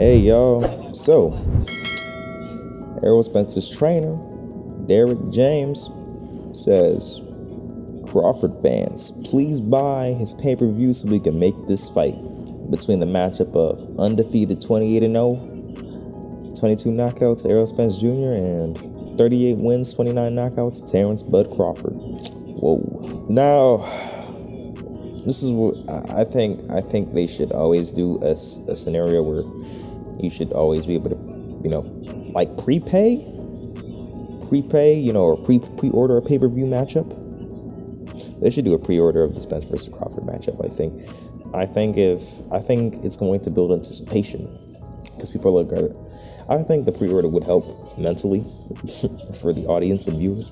Hey y'all, so Errol Spence's trainer, Derrick James, says, Crawford fans, please buy his pay-per-view so we can make this fight between the matchup of undefeated 28-0, 22 knockouts Errol Spence Jr. and 38 wins, 29 knockouts Terrence Bud Crawford. Whoa. Now, this is what I think. I think they should always do a scenario where you should always be able to, like prepay, or pre-order a pay-per-view matchup. They should do a pre-order of the Spence versus Crawford matchup. I think it's going to build anticipation because people look at it. I think the pre-order would help mentally for the audience and viewers.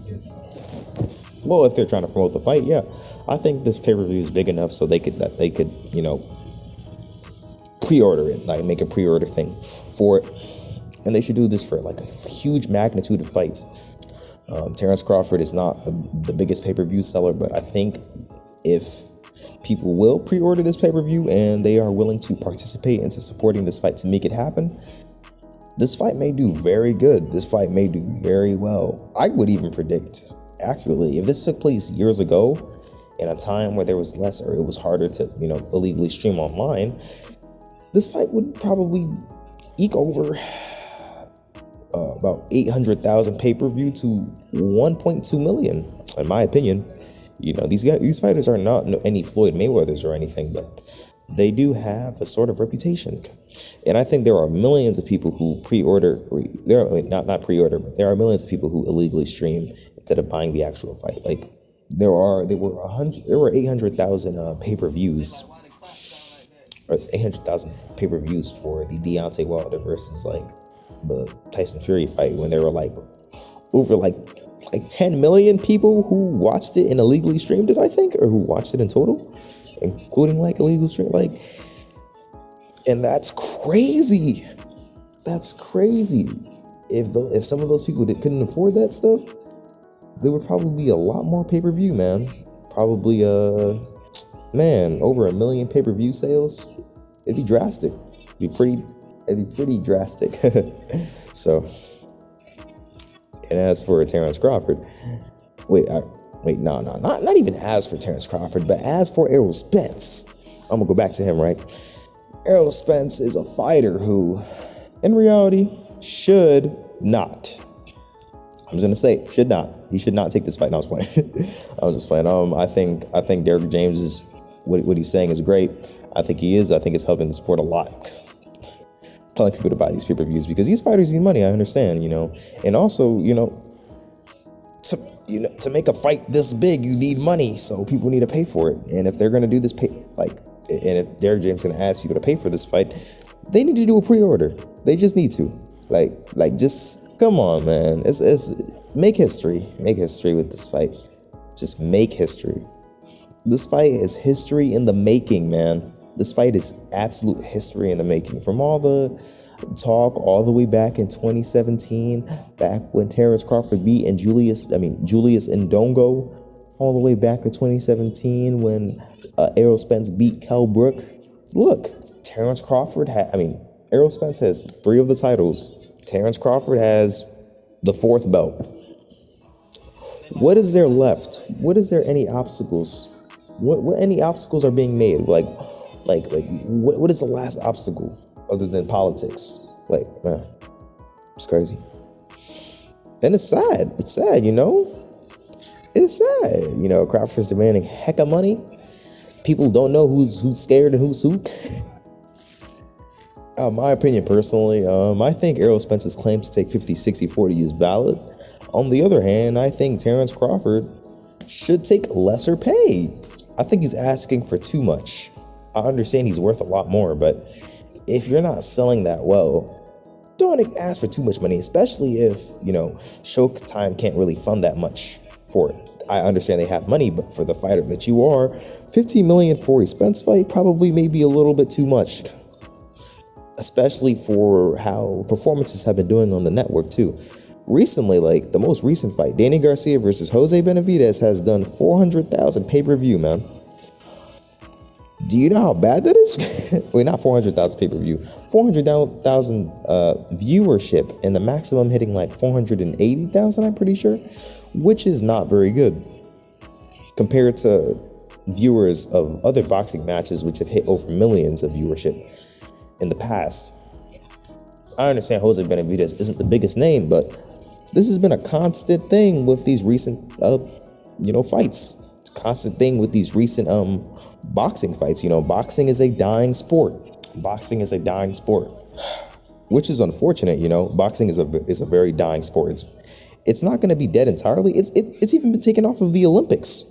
Well, if they're trying to promote the fight, yeah, I think this pay-per-view is big enough so they could pre-order it, like make a pre-order thing for it, and they should do this for like a huge magnitude of fights. Terrence Crawford is not the biggest pay-per-view seller, but I think if people will pre-order this pay-per-view and they are willing to participate into supporting this fight to make it happen, this fight may do very good. This fight may do very well. I would even predict, actually, if this took place years ago in a time where there was less or it was harder to, illegally stream online, this fight would probably eke over about 800,000 pay-per-view to 1.2 million, in my opinion. These fighters are not any Floyd Mayweathers or anything, but they do have a sort of reputation. And I think there are millions of people who pre-order, not pre-order, but there are millions of people who illegally stream instead of buying the actual fight. Like there were 800,000 pay-per-views, or 800,000 pay-per-views for the Deontay Wilder versus the Tyson Fury fight, when there were over 10 million people who watched it and illegally streamed it, I think, or who watched it in total, including illegal stream, and that's crazy. That's crazy. If some of those people couldn't afford that stuff, there would probably be a lot more pay-per-view, man. Probably over 1 million pay-per-view sales. It'd be drastic. It'd be pretty drastic. So, and as for Terrence Crawford, not even as for Terrence Crawford, but as for Errol Spence, I'm gonna go back to him, right? Errol Spence is a fighter who, in reality, should not. I'm just gonna say, should not. He should not take this fight. No, I was playing. I was just playing. I think Derrick James is what he's saying is great. I think he is. I think it's helping the sport a lot. Telling people to buy these pay-per-views because these fighters need money. I understand, and also, to make a fight this big, you need money, so people need to pay for it. And if they're gonna do this, and if Derrick James is gonna ask people to pay for this fight, they need to do a pre-order. They just need to, just come on, man. It's make history with this fight. Just make history. This fight is history in the making, man. This fight is absolute history in the making. From all the talk all the way back in 2017, back when Terrence Crawford beat Julius Ndongo, all the way back to 2017 when Errol Spence beat Kell Brook. Look, Errol Spence has 3 of the titles. Terrence Crawford has the 4th belt. What is there left? What is there any obstacles? What any obstacles are being made? What is the last obstacle other than politics? Man, it's crazy. And it's sad. It's sad, It's sad. Crawford's demanding heck of money. People don't know who's scared and who's who. My opinion personally, I think Errol Spence's claim to take 50, 60, 40 is valid. On the other hand, I think Terrence Crawford should take lesser pay. I think he's asking for too much. I understand he's worth a lot more, but if you're not selling that well, don't ask for too much money, especially if, Showtime can't really fund that much for it. I understand they have money, but for the fighter that you are, $15 million for a Spence fight probably may be a little bit too much, especially for how performances have been doing on the network too. Recently, the most recent fight, Danny Garcia versus Jose Benavidez, has done 400,000 pay-per-view, man. Do you know how bad that is? Wait, not 400,000 pay-per-view. 400,000 viewership, and the maximum hitting like 480,000, I'm pretty sure, which is not very good compared to viewers of other boxing matches which have hit over millions of viewership in the past. I understand Jose Benavidez isn't the biggest name, but this has been a constant thing with these recent, fights. It's a constant thing with these recent boxing fights. Boxing is a dying sport. Boxing is a dying sport, which is unfortunate. Boxing is a very dying sport. It's not going to be dead entirely. It's even been taken off of the Olympics.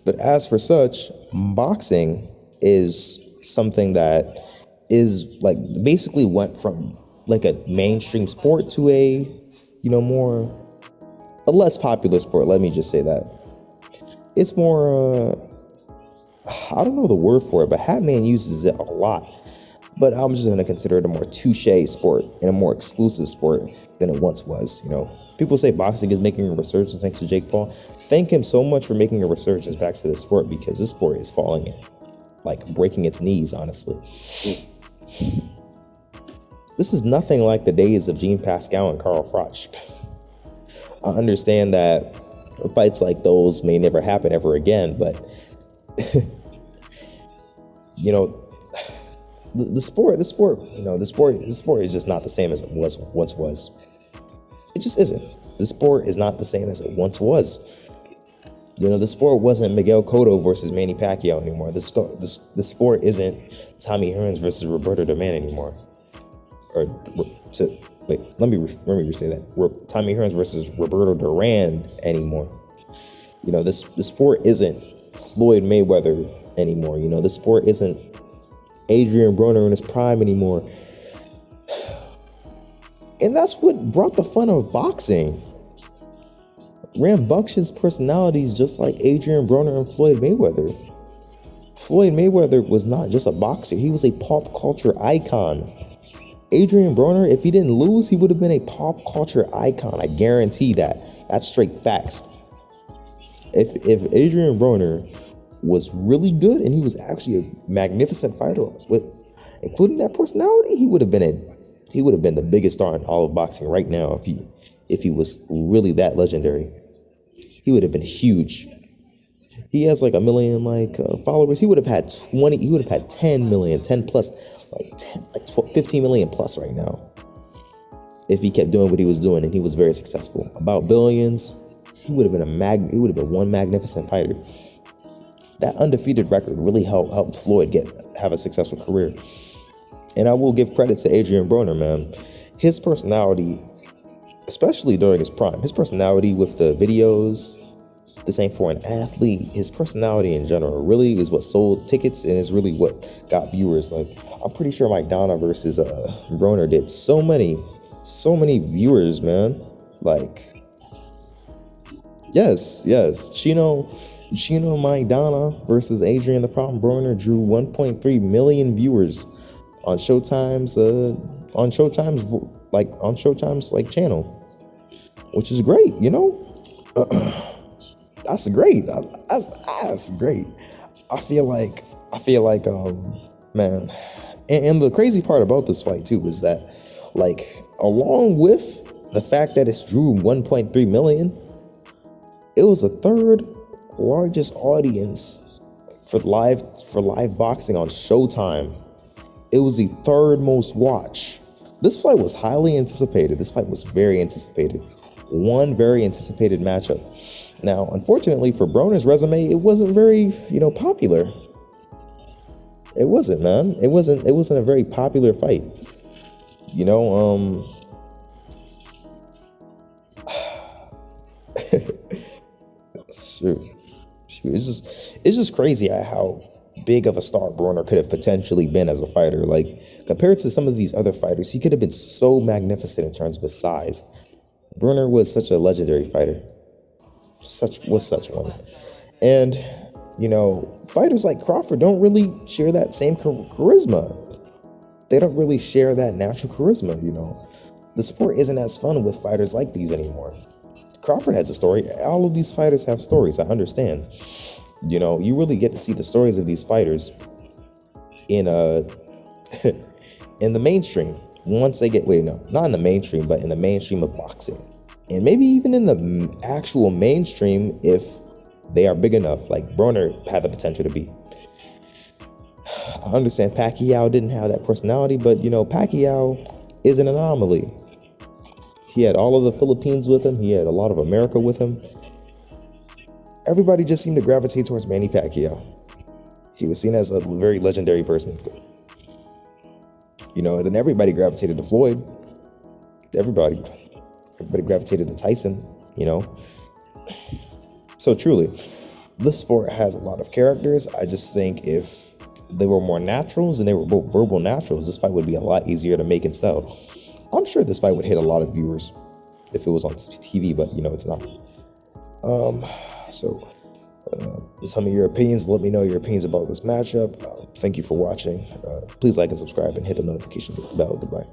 But as for such, boxing is something that is like basically went from like a mainstream sport to a less popular sport. Let me just say that. It's more, I don't know the word for it, but Hatman uses it a lot. But I'm just going to consider it a more touche sport and a more exclusive sport than it once was. People say boxing is making a resurgence thanks to Jake Paul. Thank him so much for making a resurgence back to this sport, because this sport is falling, like breaking its knees, honestly. This is nothing like the days of Jean Pascal and Carl Froch. I understand that fights like those may never happen ever again, but the sport is just not the same as it once was. It just isn't. The sport is not the same as it once was. The sport wasn't Miguel Cotto versus Manny Pacquiao anymore. The sport isn't Tommy Hearns versus Roberto Duran anymore. Let me restate that. Tommy Hearns versus Roberto Duran anymore. The sport isn't Floyd Mayweather anymore. The sport isn't Adrian Broner in his prime anymore. And that's what brought the fun of boxing. Rambunctious personalities just like Adrian Broner and Floyd Mayweather. Floyd Mayweather was not just a boxer, he was a pop culture icon. Adrian Broner, if he didn't lose, he would have been a pop culture icon. I guarantee that. That's straight facts. If Adrian Broner was really good and he was actually a magnificent fighter with including that personality, he would have been the biggest star in all of boxing right now if he was really that legendary. He would have been huge. He has like 1 million followers. He would have had 20. He would have had 10 million, 10 plus, 15 million plus right now if he kept doing what he was doing and he was very successful. About billions. He would have been he would have been one magnificent fighter. That undefeated record really helped Floyd have a successful career. And I will give credit to Adrian Broner, man. His personality, especially during his prime, his personality with the videos, this ain't for an athlete, his personality in general really is what sold tickets and is really what got viewers. Like, I'm pretty sure Mike Donna versus Broner did so many viewers, man. Like, yes. Chino Mike Donna versus Adrian the Problem Broner drew 1.3 million viewers on Showtime's channel, which is great, That's great. That's great. I feel like man, and the crazy part about this fight too is that, like, along with the fact that it's drew 1.3 million, it was the third largest audience for live boxing on Showtime. It was the third most watched. This fight was highly anticipated. This fight was very anticipated. One very anticipated matchup. Now, unfortunately for Broner's resume, it wasn't very, popular. It wasn't, man. It wasn't a very popular fight. Shoot. It's just crazy how big of a star Broner could have potentially been as a fighter. Like, compared to some of these other fighters, he could have been so magnificent in terms of his size. Broner was such a legendary fighter. Such one. And, fighters like Crawford don't really share that same charisma. They don't really share that natural charisma, The sport isn't as fun with fighters like these anymore. Crawford has a story. All of these fighters have stories, I understand. You really get to see the stories of these fighters in in the mainstream. Once they get, wait, no, not in the mainstream, but in the mainstream of boxing, and maybe even in the actual mainstream if they are big enough, like Broner had the potential to be. I understand Pacquiao didn't have that personality, but you know, Pacquiao is an anomaly. He had all of the Philippines with him. He had a lot of America with him. Everybody just seemed to gravitate towards Manny Pacquiao. He was seen as a very legendary person. You know, and then everybody gravitated to Floyd. Everybody gravitated to Tyson, you know. So truly, this sport has a lot of characters. I just think if they were more naturals and they were both verbal naturals, this fight would be a lot easier to make and sell. I'm sure this fight would hit a lot of viewers if it was on TV, but you know, it's not. So tell me your opinions. Let me know your opinions about this matchup. Thank you for watching. Please like and subscribe and hit the notification bell. Goodbye.